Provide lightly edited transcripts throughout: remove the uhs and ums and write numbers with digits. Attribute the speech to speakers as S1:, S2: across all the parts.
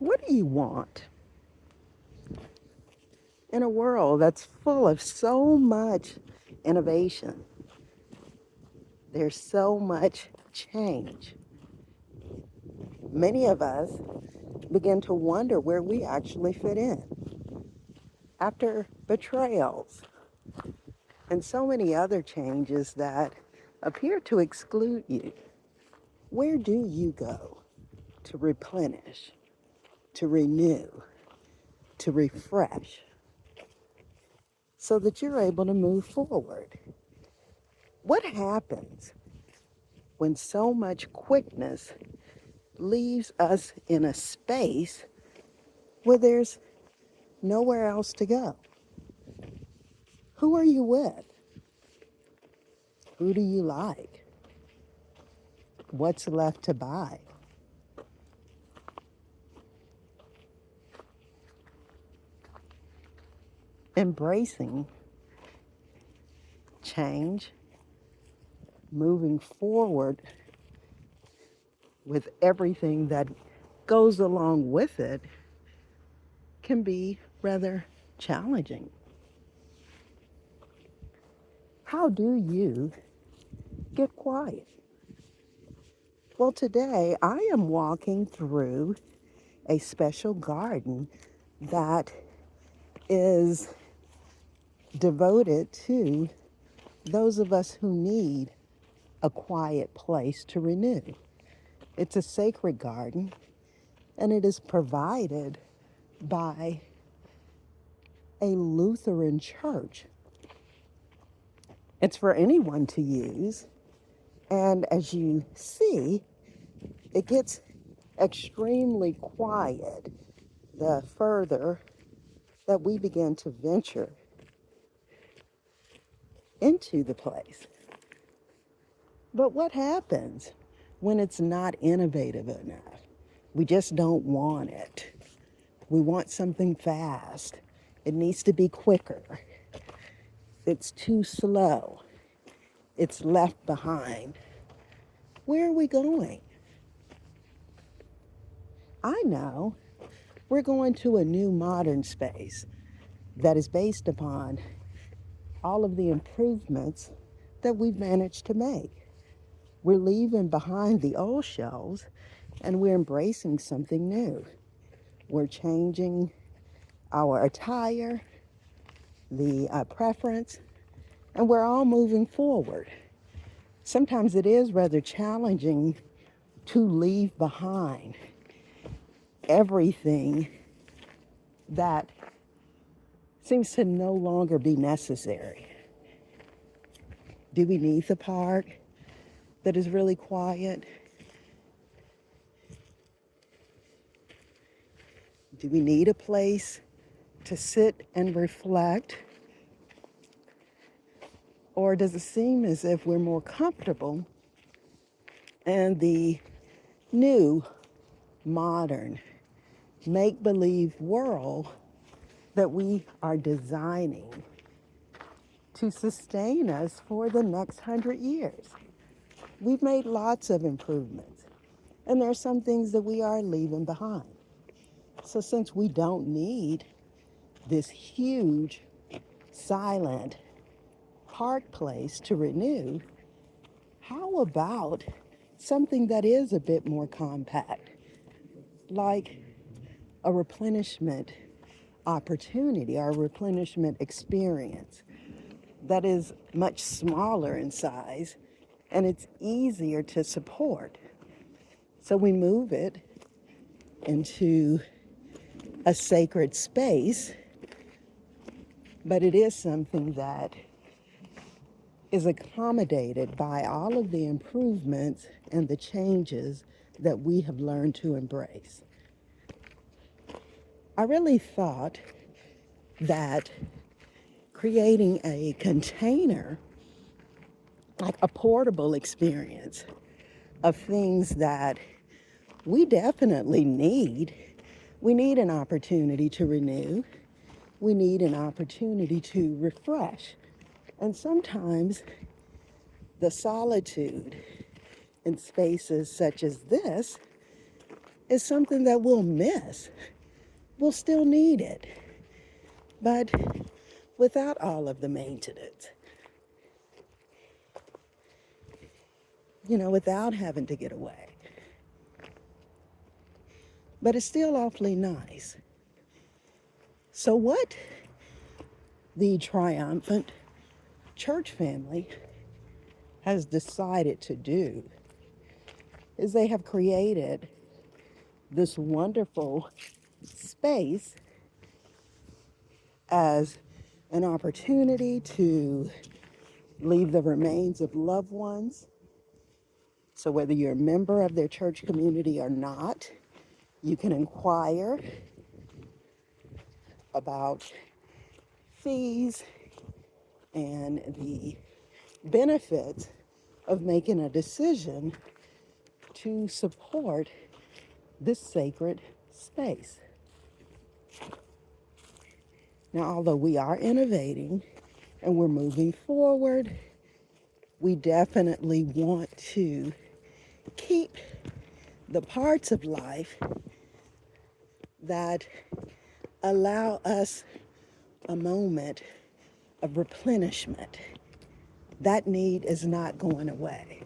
S1: What do you want in a world that's full of so much innovation? There's so much change. Many of us begin to wonder where we actually fit in. After betrayals and so many other changes that appear to exclude you, where do you go to replenish, to renew, to refresh, so that you're able to move forward? What happens when so much quickness leaves us in a space where there's nowhere else to go? Who are you with? Who do you like? What's left to buy? Embracing change, moving forward with everything that goes along with it, can be rather challenging. How do you get quiet? Well, today I am walking through a special garden that is devoted to those of us who need a quiet place to renew. It's a sacred garden, and it is provided by a Lutheran church. It's for anyone to use, and as you see, it gets extremely quiet the further that we begin to venture into the place. But what happens when it's not innovative enough? We just don't want it. We want something fast. It needs to be quicker. It's too slow. It's left behind. Where are we going? I know we're going to a new modern space that is based upon all of the improvements that we've managed to make. We're leaving behind the old shelves and we're embracing something new. We're changing our attire, the preference, and we're all moving forward. Sometimes it is rather challenging to leave behind everything that seems to no longer be necessary. Do we need the park that is really quiet? Do we need a place to sit and reflect? Or does it seem as if we're more comfortable in the new, modern, make-believe world that we are designing to sustain us for the next 100 years? We've made lots of improvements, and there are some things that we are leaving behind. So since we don't need this huge, silent park place to renew, how about something that is a bit more compact, like a replenishment opportunity or a replenishment experience that is much smaller in size and it's easier to support? So we move it into a sacred space, but it is something that is accommodated by all of the improvements and the changes that we have learned to embrace. I really thought that creating a container, like a portable experience of things that we definitely need. We need an opportunity to renew. We need an opportunity to refresh. And sometimes the solitude in spaces such as this is something that we'll miss. We'll still need it, but without all of the maintenance, without having to get away. But it's still awfully nice. So, what the triumphant church family has decided to do is they have created this wonderful space as an opportunity to leave the remains of loved ones. So, whether you're a member of their church community or not, you can inquire about fees and the benefits of making a decision to support this sacred space. Now, although we are innovating and we're moving forward, we definitely want to keep the parts of life that allow us a moment of replenishment. That need is not going away.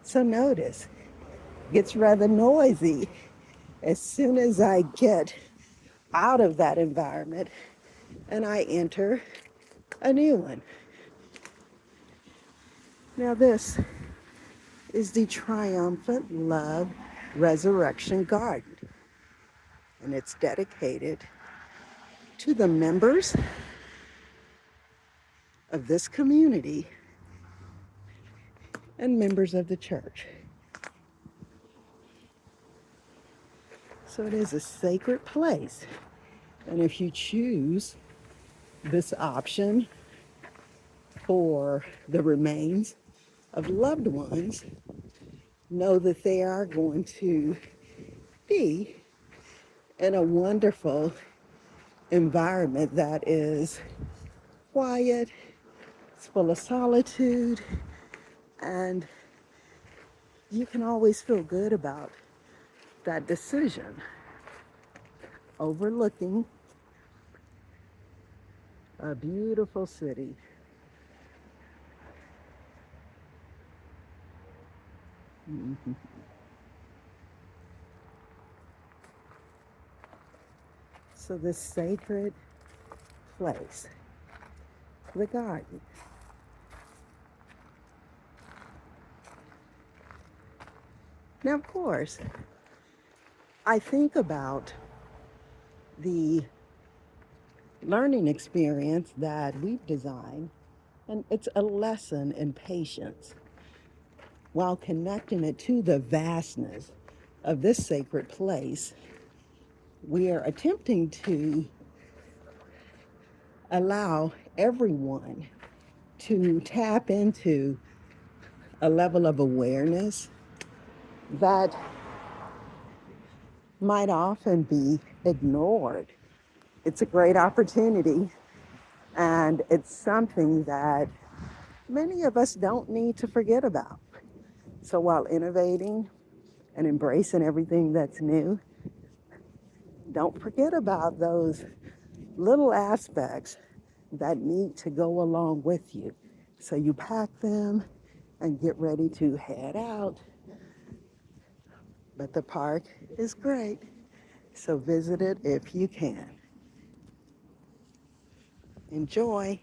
S1: So notice, it gets rather noisy as soon as I get out of that environment and I enter a new one. Now this is the Triumphant Love Resurrection Garden, and it's dedicated to the members of this community and members of the church. So it is a sacred place, and if you choose this option for the remains of loved ones, know that they are going to be in a wonderful environment that is quiet, it's full of solitude, and you can always feel good about that decision, overlooking a beautiful city. Mhm. So this sacred place, the garden. Now, of course, I think about the learning experience that we've designed, and it's a lesson in patience while connecting it to the vastness of this sacred place. We are attempting to allow everyone to tap into a level of awareness that might often be ignored. It's a great opportunity, and it's something that many of us don't need to forget about. So while innovating and embracing everything that's new, don't forget about those little aspects that need to go along with you. So you pack them and get ready to head out. But the park is great, so visit it if you can. Enjoy.